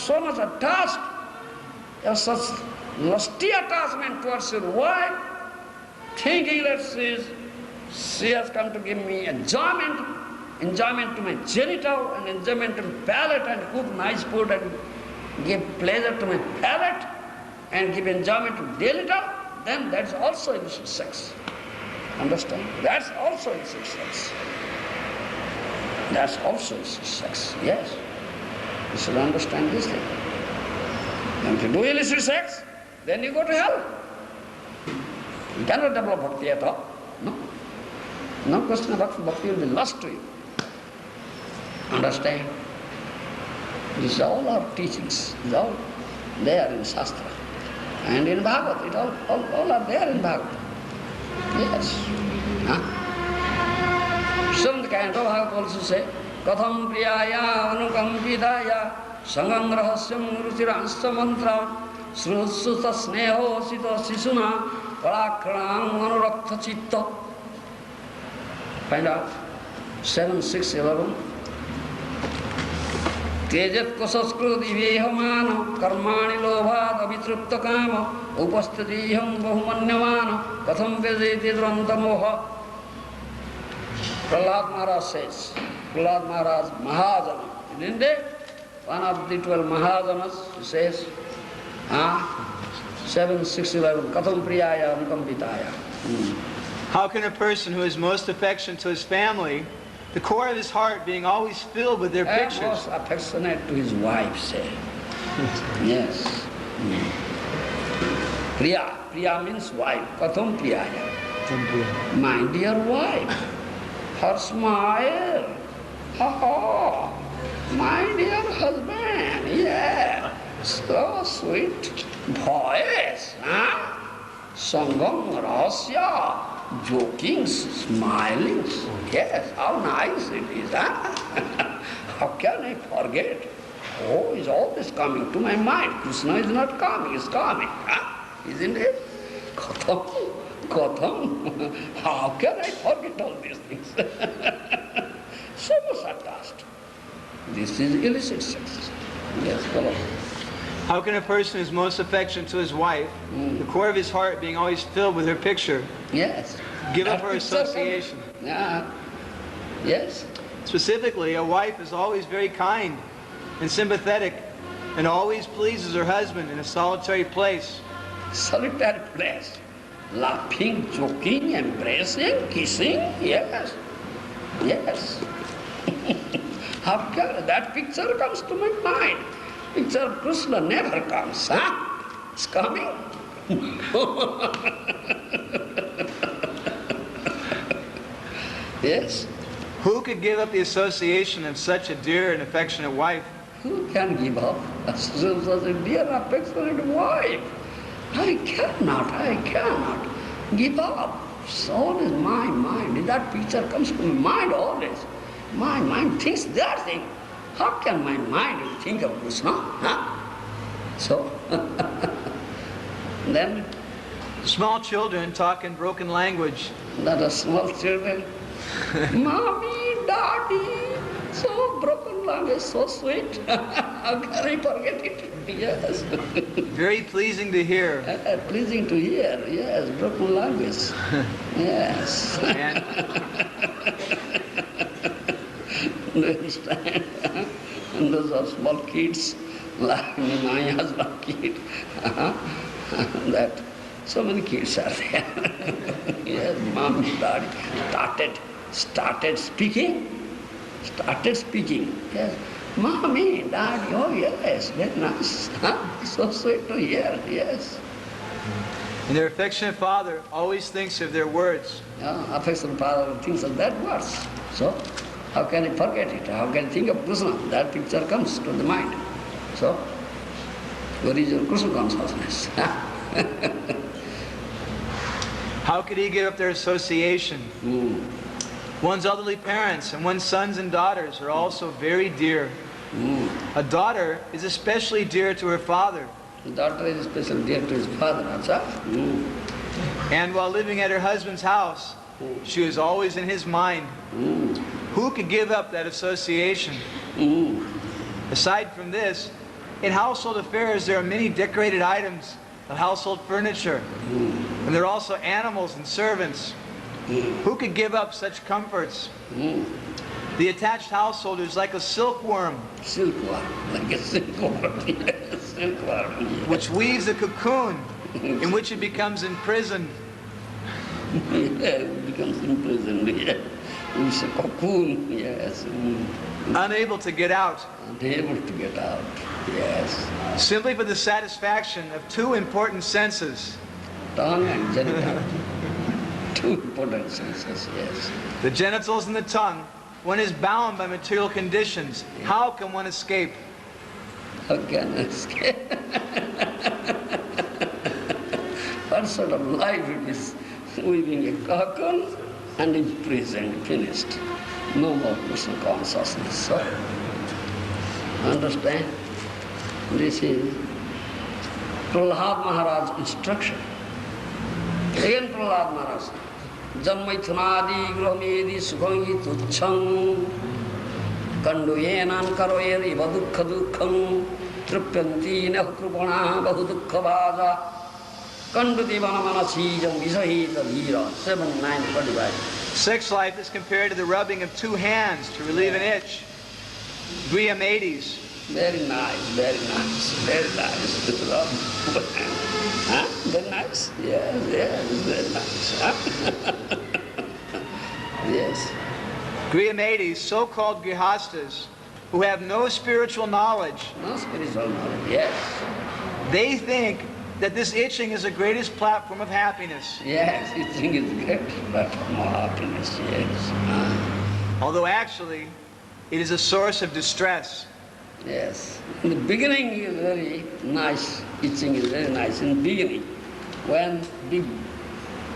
so much attached, you have such lusty attachment towards your wife, thinking that she has come to give me enjoyment to my genital, and enjoyment to my palate, and cook nice food and give pleasure to my palate, and give enjoyment to genital, then that's also illicit sex. Understand? That's also illicit sex. That's also illicit sex, yes. You should understand this thing. And if you do illicit sex, then you go to hell. You cannot develop bhakti at all. No. No question of bhakti will be lost to you. Understand? This is all our teachings. It's all there in Shastra. And in Bhagavad, it all are there in Bhagavad. Yes. Some kind of Bhagavad also say, Katham priyaya anukampidaya sangam rahasyam ruchiransya mantra srusuta sneho sita sisuna parakranam anurakta chitta. Find out. 7, 6, 11. Tejet kosaskrut ivehomana karmani lobhat avitrupta kama upastitiham bahumanyamana katham vejeti drantamoha. Prahlad Maharaj says, Prahlad Maharaj Mahajana, in India, one of the 12 Mahajanas, he says, 7, 6, 11, katham priyaya anukampitaya. How can a person who is most affectionate to his family, the core of his heart being always filled with their pictures? Most affectionate to his wife, say. Yes. Priya. Priya means wife. Katham priyaya. My dear wife. Her smile. My dear husband. Yeah. So sweet voice. Sangam rahasya. Joking, smiling. Yes, how nice it is. How can I forget? Oh, it's always coming to my mind. Krishna is not coming, it's coming. Isn't it? Katham. How can I forget all these things? So much attached. This is illicit sex. Yes, follow. How can a person who is most affectionate to his wife, the core of his heart being always filled with her picture, yes, give up her association? Yeah. Yes. Specifically, a wife is always very kind and sympathetic and always pleases her husband in a solitary place. Solitary place. Laughing, joking, embracing, kissing. Yes. Yes. How can that picture comes to my mind? Picture of Krishna never comes. It's coming. Yes. Who could give up the association of such a dear and affectionate wife? Who can give up such a dear and affectionate wife? I cannot give up. So always my mind, that picture comes to my mind always. My mind thinks that thing. How can my mind think of Krishna? So, then... Small children talk in broken language. That are small children. Mommy, Daddy, so broken language, so sweet. How can I forget it? Yes. Very pleasing to hear. Pleasing to hear, yes, broken language. Yes. Do you understand? And those are small kids, like my husband kid. That so many kids are there. Yes, mom, daddy started speaking. Yes, mommy, daddy, oh yes, very nice. So sweet to hear, yes. And their affectionate father always thinks of their words. Affectionate father thinks of that words. So, how can I forget it? How can I think of Krishna? That picture comes to the mind. So, where is your Krishna consciousness? How could he give up their association? One's elderly parents and one's sons and daughters are also very dear. A daughter is especially dear to her father. The daughter is especially dear to his father. And while living at her husband's house, she was always in his mind. Who could give up that association? Aside from this, in household affairs, there are many decorated items of household furniture. And there are also animals and servants. Who could give up such comforts? The attached household is like a silkworm. Silkworm, like a silkworm. Yes, silkworm. Yes. Which weaves a cocoon in which it becomes imprisoned. Yeah, it becomes imprisoned. Yeah. It's a cocoon. Yes. Unable to get out. Unable to get out. Yes. Simply for the satisfaction of two important senses. Tongue and genital. Two important senses, yes. The genitals and the tongue. One is bound by material conditions. How can one escape? How can I escape? What sort of life it is? Weaving a cocoon and imprisoned, finished. No more Krishna consciousness. So, understand? This is Prahlad Maharaj's instruction. Again Prahlad Maharaj. Janmaithunadi grahmedi sukhangi tuchham kanduyenan karoyer iva dukkha dukkham tripyanti nahukrupana bahu dukkha vaja kandudivana manasijam visahita dhira 7:9:45. Sex life is compared to the rubbing of two hands to relieve an itch. Brahmacari. Very nice, very nice, very nice. Huh? Very nice? Yes, yes, very nice. Huh? Yes. Brahmacari, so-called grihastas, who have no spiritual knowledge. No spiritual knowledge, yes. They think that this itching is the greatest platform of happiness. Yes, itching is the greatest platform of happiness, yes. Although actually, it is a source of distress. Yes. In the beginning is very nice. Itching is very nice in the beginning. When big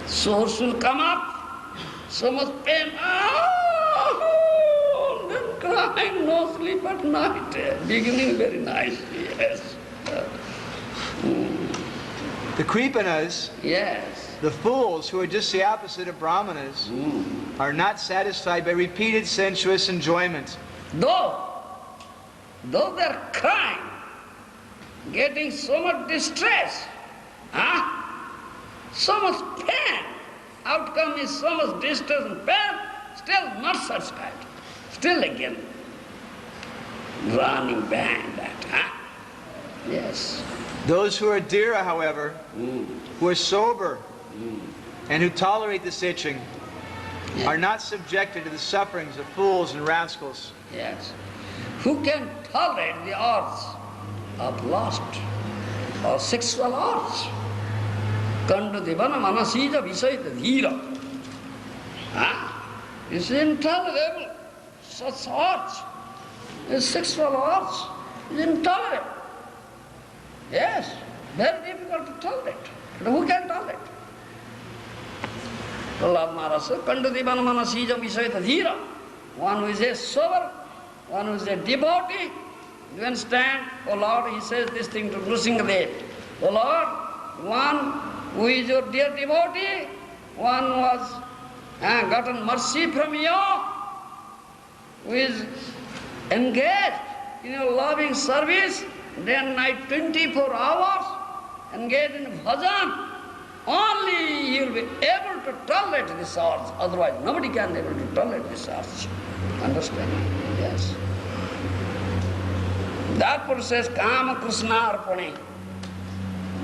source will come up, so much pain, then crying, no sleep at night. Beginning very nice, yes. The Kripanas, Yes. the fools who are just the opposite of Brahmanas, are not satisfied by repeated sensuous enjoyment. Though they're crying, getting so much distress, so much pain, outcome is so much distress and pain, still not satisfied. Still again, running behind that. Yes. Those who are dhira, however, who are sober and who tolerate this itching, are not subjected to the sufferings of fools and rascals. Yes. Who can tolerate the urge of lust or sexual urge? Kandudivana manasija visayita dhira. It's intolerable. Such urge, is sexual urge, is intolerable. Yes, very difficult to tolerate. But who can tolerate? Prahlad Maharaj said, Kandudivana manasija visayita dhira. One who is a sober, one who is a devotee, you understand? Oh Lord, he says this thing to Nrsimhadev. Oh Lord, one who is your dear devotee, one who has gotten mercy from you, who is engaged in your loving service, day and night, 24 hours, engaged in bhajan, only he will be able to tolerate this urge. Otherwise, nobody can be able to tolerate this urge. Understand? Yes. Therefore says, Kama Krishnarpane.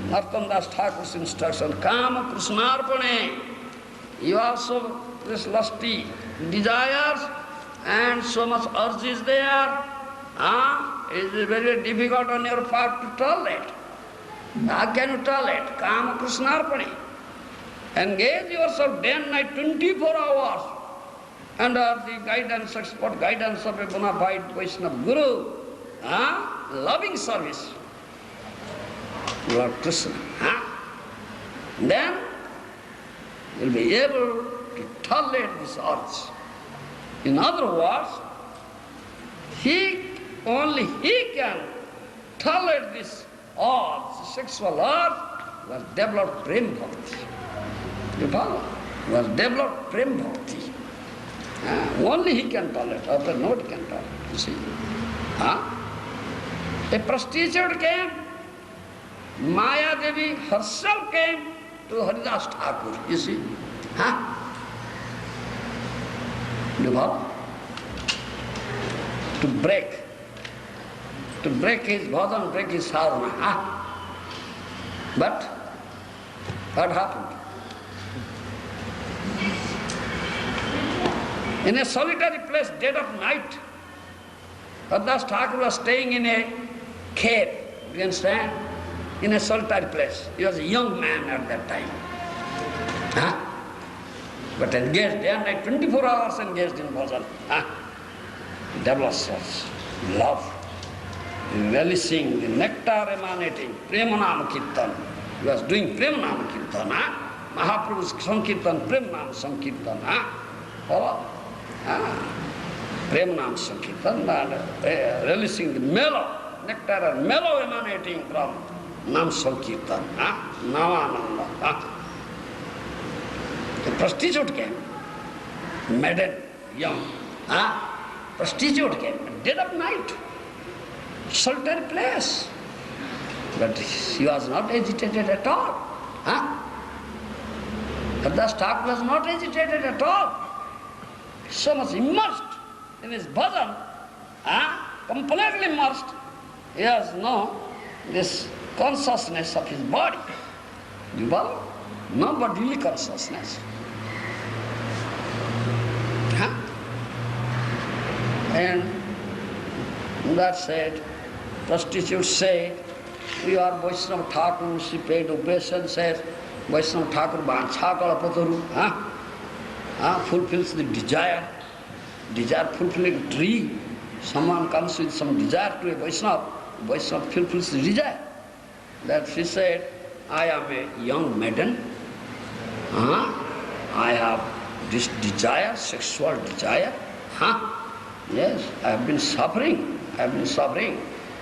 Narottam Das Thakur's instruction, Kama Krishnarpane. You also, this lusty desires and so much urge is there. It is very difficult on your part to tolerate. How can you tolerate? Kama Krishnarpane. Engage yourself day and night, 24 hours, under the guidance, expert guidance of a bona fide Vaishnava Guru. Loving service. Lord Krishna. Then you'll be able to tolerate this urge. In other words, only he can tolerate this urge, sexual urge, who has developed prem bhakti. You follow? Who has developed prem bhakti. Only he can tolerate, other nobody can tolerate. You see? A prostitute came, Maya Devi herself came to Haridas Thakur, you see. Huh? You know? To break his bhajan, break his sadhana. Huh? But what happened? In a solitary place, dead of night, Haridas Thakur was staying in a cave, do you understand? In a solitary place. He was a young man at that time. Huh? But engaged day and night, 24 hours engaged in bhajan. Huh? Develops such love, relishing the nectar emanating, Premanam Kirtan. He was doing Premanam Kirtan. Huh? Mahaprabhu's Sankirtan, Premanam Sankirtan. Huh? Follow? Premanam Sankirtan, relishing the mellow, nectar and mellow emanating from Nam Sankirtan, Namananda. A prostitute came, maiden, young. Prostitute came, dead of night, solitary place. But he was not agitated at all. Haridas Thakur was not agitated at all. So much immersed in his bhajan, completely immersed. He has no this consciousness of his body. You follow? No bodily consciousness. And that said, prostitutes say, we are Vaishnava Thakur, she paid obeisance, says, Vaishnava Thakur Brahmacari fulfills the desire fulfilling tree. Someone comes with some desire to a Vaishnava fulfills the desire. That she said, I am a young maiden, I have this desire, sexual desire. Yes, I have been suffering.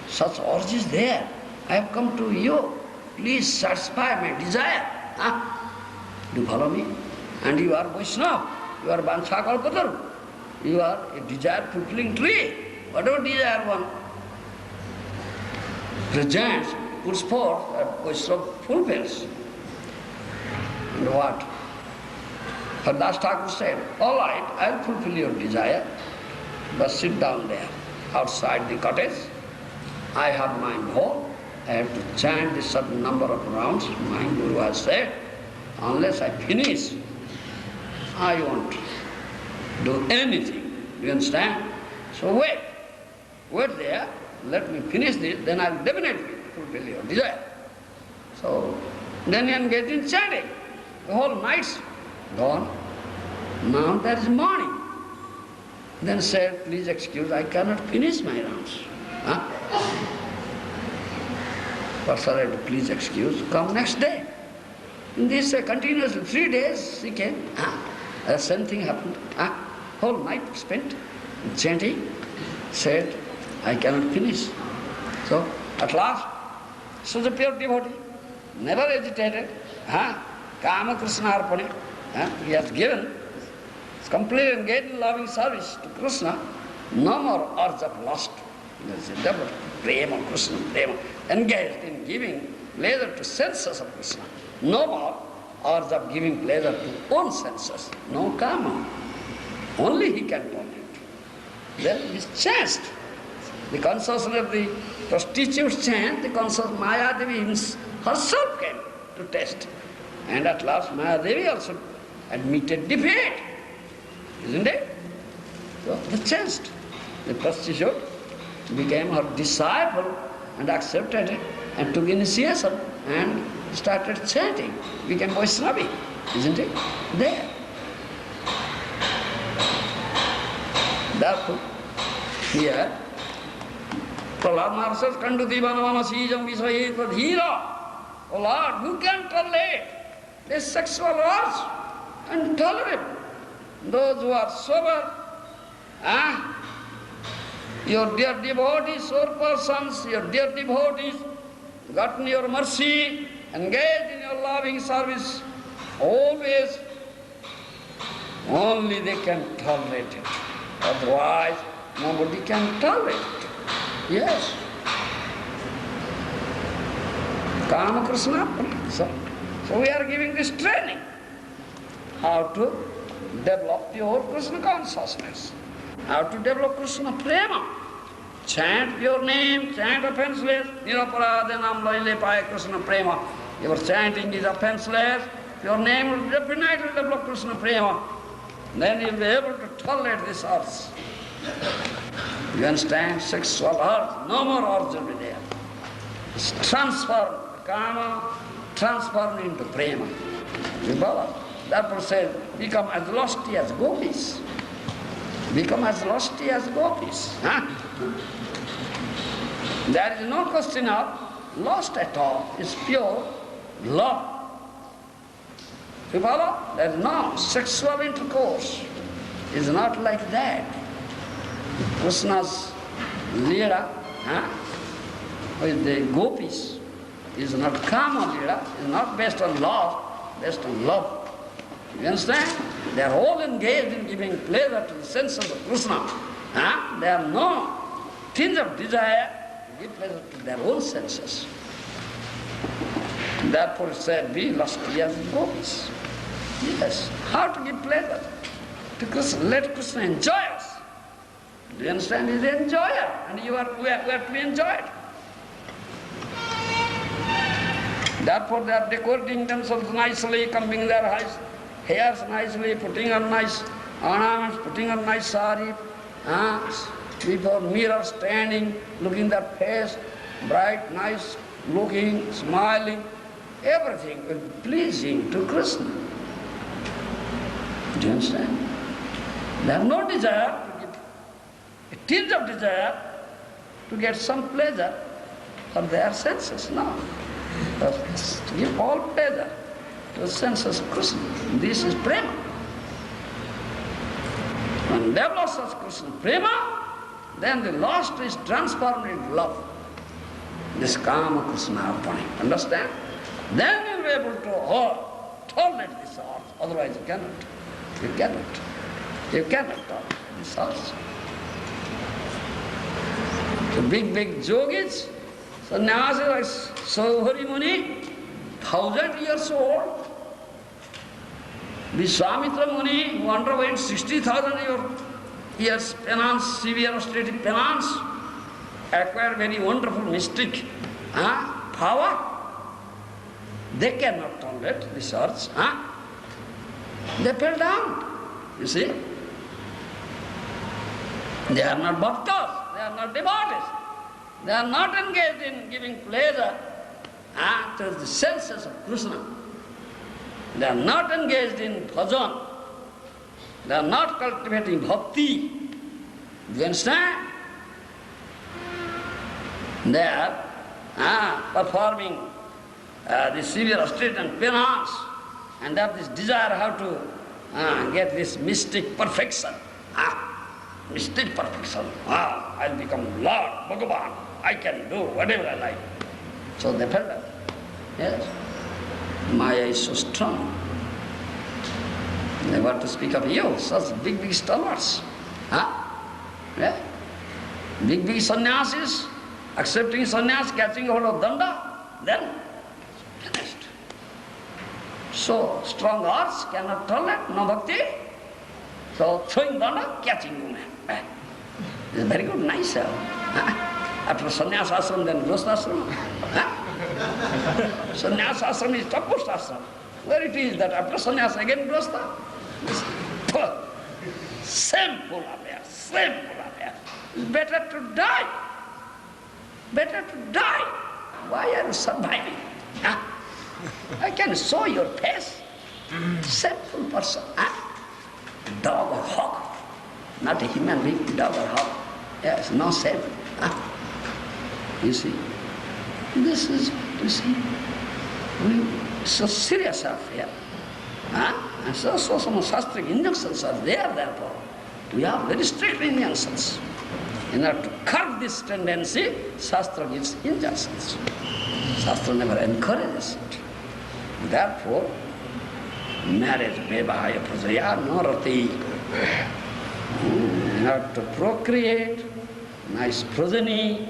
Such urge is there. I have come to you. Please satisfy my desire. Do you follow me? And you are Vaishnava. You are Brahmacari. You are a desire-fulfilling tree. Whatever desire one presents, puts forth, that Vaishnava fulfills. And what? Haridas Thakur said, all right, I will fulfill your desire, but sit down there, outside the cottage. I have my bowl. I have to chant a certain number of rounds. My Guru has said, unless I finish, I won't do anything. Do you understand? So wait there, let me finish this, then I will definitely fulfill your desire. So then you engage in chanting. The whole night's gone. Now there is morning. Then said, please excuse, I cannot finish my rounds. What shall I do? Please excuse, come next day. In this continuously 3 days she came. The same thing happened. Whole night spent chanting. Said, I cannot finish. So at last, she was a pure devotee, never agitated. Kama Krishna Arpane. He has given, is completely engaged in loving service to Krishna. No more urge of lust. He is devoted. Prema Krishna, prema. Engaged in giving pleasure to senses of Krishna. No more urge of giving pleasure to own senses. No kama. Only he can torment. Then he changed. The consciousness of the prostitutes changed, the consciousness Maya Devi herself came to test. And at last Maya Devi also admitted defeat. Isn't it? So they changed. The prostitute became her disciple and accepted it and took initiation and started chanting. Became Vaishnavi. Isn't it? There. Therefore, here, Prahlad Maharaj says, Kandu Divanavana Sijam Visvaye Tadhira. Oh Lord, who can tolerate this sexual urge and tolerate those who are sober? Your dear devotees, sober persons, your dear devotees, gotten your mercy, engaged in your loving service, always, only they can tolerate it. Otherwise, nobody can tolerate it. Yes. Kama Krishna. So we are giving this training. How to develop pure Krishna consciousness. How to develop Krishna prema. Chant your name, chant offenseless. Niraparadhanam laile paya Krishna prema. Your chanting is offenseless. Your name will definitely develop Krishna prema. Then you will be able to tolerate this urge. You understand? Sexual urge. No more urge will be there. It's transformed. Kama transformed into prema. You follow? Therefore says, become as lusty as gopis. Become as lusty as gopis. Huh? There is no question of lust at all. It's pure love. You follow? There is no sexual intercourse. It's not like that. Krishna's Leela with the gopis is not Kama Leela, is not based on love, based on love. You understand? They are all engaged in giving pleasure to the senses of Krishna. They have no tinge of desire to give pleasure to their own senses. Therefore it said, be lusty as gopis. Yes. How to give pleasure to Krishna? Let Krishna enjoy us. Do you understand? He is the enjoyer, and we are to be enjoyed. Therefore they are decorating themselves nicely, combing their hairs nicely, putting on nice ornaments, putting on nice sari, before mirror standing, looking their face, bright, nice, looking, smiling, everything will be pleasing to Krishna. Do you understand? They have no desire to give a tinge of desire to get some pleasure for their senses, no. But to give all pleasure to the senses of Krishna. This is prema. When develops such Krishna prema, then the lust is transformed into love. This Kama Krishna Arpani. Understand? Then you will be able to tolerate this urge. Otherwise you cannot. You cannot. You cannot tolerate this urge. The big yogis, sannyasis like Saubhari Muni, 1,000 years old. Vishwamitra Muni, who underwent 60,000 years penance, severe austerity penance, acquired very wonderful mystic power. They cannot tolerate this urge. They fell down. You see? They are not bhaktas, they are not devotees. They are not engaged in giving pleasure to the senses of Krishna. They are not engaged in bhajan. They are not cultivating bhakti. Do you understand? They are performing the severe austerity and penance, and they have this desire how to get this mystic perfection. Mystic perfection. I'll become Lord, Bhagavan. I can do whatever I like. So they fell down. Yes. Maya is so strong. Never to speak of you, such big stalwarts. Yeah. Big sannyasis, accepting sannyas, catching hold of danda, then finished. So strong hearts cannot tolerate, no bhakti. So throwing danda, catching woman. It's very good, nice. After sannyas ashram, then grostha ashram. Sannyas ashram is topmost ashram. Where it is that after sannyas again grostha? Shameful affair, shameful affair. It's better to die. Better to die. Why are you surviving? I can show your face. Shameful person. Dog or hog. Not a human being, dog or hog. Yes, no shame. You see, this is, so serious affair. And so some shastric injunctions are there, therefore. We have very strict injunctions. In order to curb this tendency, Shastra gives injunctions. Shastra never encourages it. Therefore, marriage, vivaya prajaya narati. In order to procreate nice progeny,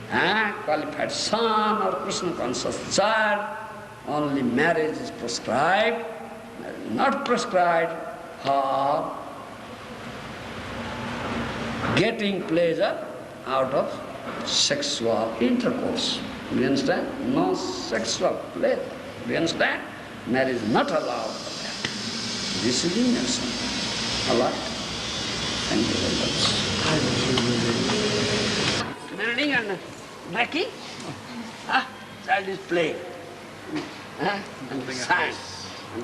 qualified son or Krishna conscious child, only marriage is prescribed, not prescribed for getting pleasure out of sexual intercourse. Do you understand? No sexual pleasure. Do you understand? Marriage is not allowed for that. This is innocent. All right? Thank you very much. Building and breaking? Child is playing. And sand.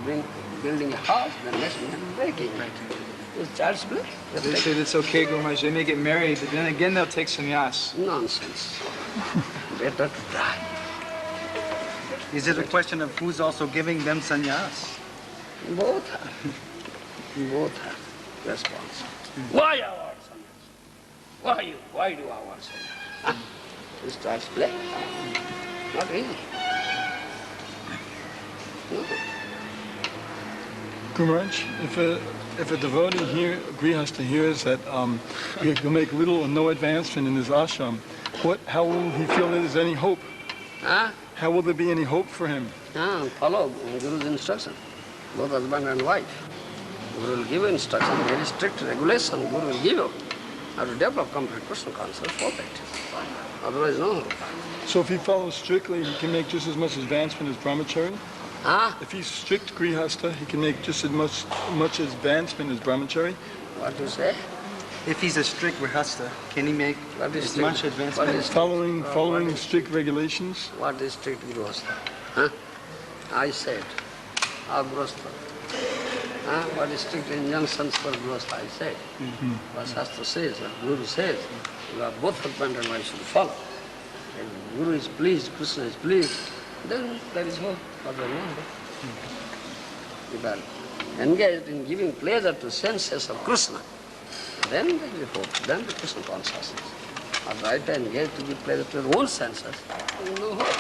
And building a house, then next one breaking. It's child's play. They say that's okay, Guru Maharaj. They may get married, but then again they'll take sannyas. Nonsense. Better to die. Is it a question of who's also giving them sannyas? Both are responsible. Why I want sannyas? Why do I want sannyas? This child's play. Not easy. No. Guru Maharaj, if a devotee here, grihastha hears that he'll make little or no advancement in his ashram, how will he feel that there's any hope? How will there be any hope for him? Follow Guru's instruction, both husband and wife. Guru will give you instruction, very strict regulation. Guru will give you how to develop complete Krishna consciousness for that. Otherwise, no hope. So if he follows strictly, he can make just as much advancement as Brahmacari? If he's strict grihastha, he can make just as much advancement as Brahmacari? What do you say? If he's a strict grihastha, can he make as much advancement? Following strict regulations? What is strict grihastha? I said, grihastha. What is strict injunctions for grihastha? I said. What Shastra says, what Guru says, you are both husband and wife should follow. And Guru is pleased, Krishna is pleased, then there is hope. If are engaged in giving pleasure to senses of Krishna, then there is hope, then the Krishna consciousness. Or right to engage to give pleasure to your own senses, there is no hope.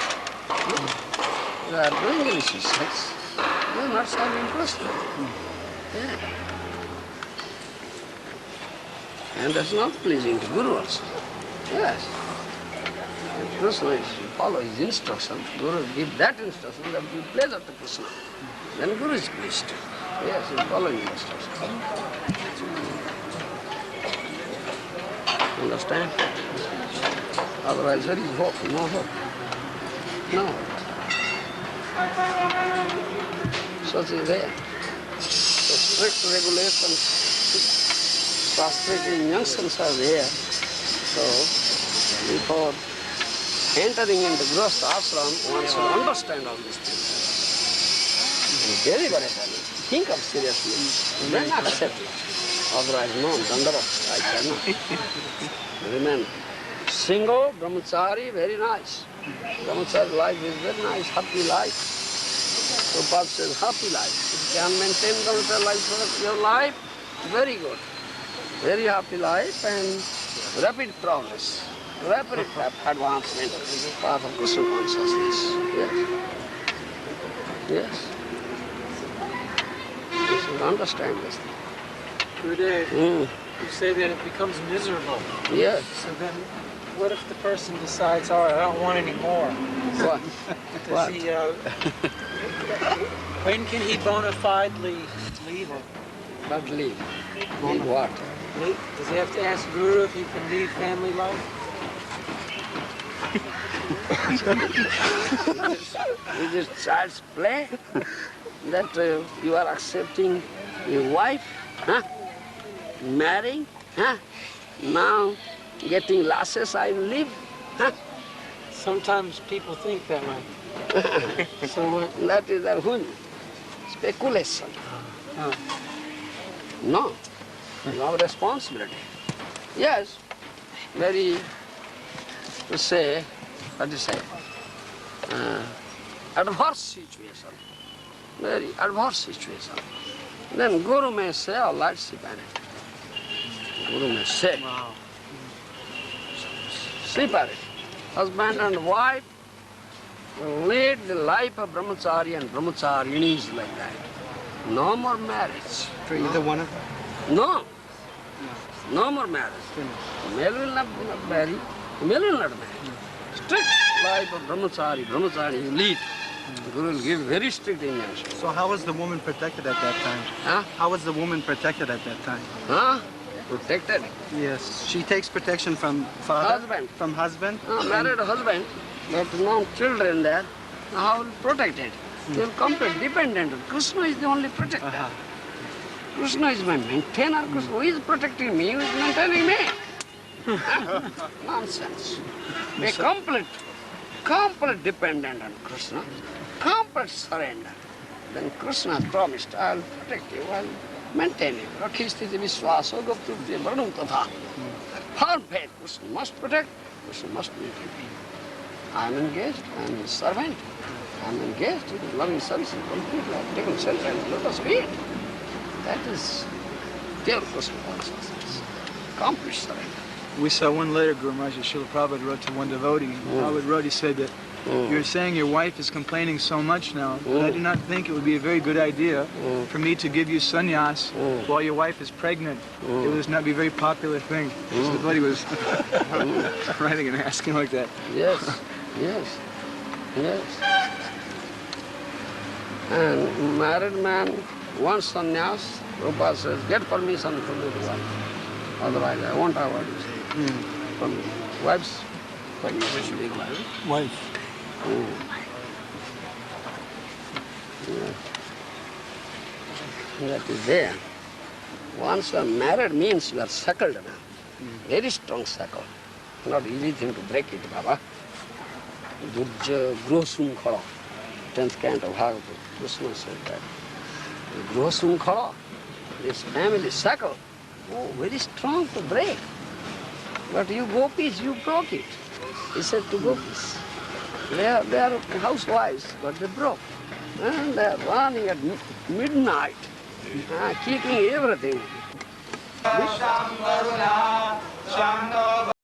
You are doing illicit sex, you are not serving Krishna. Yeah. And that's not pleasing to Guru also. Yes. If Krishna is to follow his instruction, Guru will give that instruction that will give pleasure to Krishna. Then Guru is pleased. Yes, he is following the instruction. Understand? Otherwise there is hope, no hope. No hope. Such is there. So strict regulations, strict injunctions are there. So before entering into Grihastha ashram, one should understand all these things. Very, very important. Think of seriously, then accept it. Otherwise, no, Dandavat, I cannot. Remember, single, Brahmacari, very nice. Brahmacari life is very nice, happy life. Prabhupada says happy life. If you can maintain Brahmacari life for your life, very good. Very happy life and rapid progress. Rapid advancement path of Krishna consciousness. Yes. Yes. You should understand this thing. Gurudev, you say that it becomes miserable. Yes. So then, what if the person decides, all right, I don't want any more? What? Does he, when can he bona fidely leave it? Not leave. Leave what? Does he have to ask Guru if he can leave family life? Is this child's play that you are accepting your wife, marrying, now getting lashes, I will leave? Sometimes people think that way. So what? That is a speculation. No, you have responsibility. Yes, very, to say, what do you say, adverse situation, very adverse situation. Then Guru may say, all right, sleep at it. Guru may say, sleep at it. Husband and wife will lead the life of Brahmacari and Brahmacharinis like that. No more marriage. For either one of them? No. No more marriage. Male will not marry, female will not marry. Strict life of Brahmacari. Brahmacari, you lead. Guru will give very strict injunctions. So how was the woman protected at that time? Huh? How was the woman protected at that time? Huh? Protected. Yes. She takes protection from father? Husband. From husband? Married husband, but no children there. How will protect it? They will complete dependent. Krishna is the only protector. Krishna is my maintainer. Krishna, who is protecting me? Who is maintaining me? Nonsense. A complete dependent on Krishna, complete surrender. Then Krishna has promised, I will protect you, I will maintain you. Rakhistiti Vishwaso Goptruti Varnam Tatha. Firm faith, Krishna must protect, Krishna must maintain me. I am engaged, I am his servant. I am engaged in loving service and completely. I have taken shelter and lotus feet. That is pure Krishna consciousness. Complete surrender. We saw one letter Guru Maharaj Srila Prabhupada wrote to one devotee. Prabhupada wrote, he said that you're saying your wife is complaining so much now, but I do not think it would be a very good idea for me to give you sannyas while your wife is pregnant. It would not be a very popular thing. So the devotee was writing and asking like that. Yes, yes, yes. And married man wants sannyas, Prabhupada says, get permission from the wife. Otherwise, I won't have what you say. From wife's permission. Wife. Yeah. That is there. Once you are married means you are shackled now. Very strong shackle. Not easy thing to break it, Baba. Durja grosum khala. 10th canto of Bhagavad. Krishna said that. Grosum khala. This family shackle. Oh, very strong to break. But you gopis, you broke it. He said to gopis. They are housewives, but they broke. And they are running at midnight, kicking everything.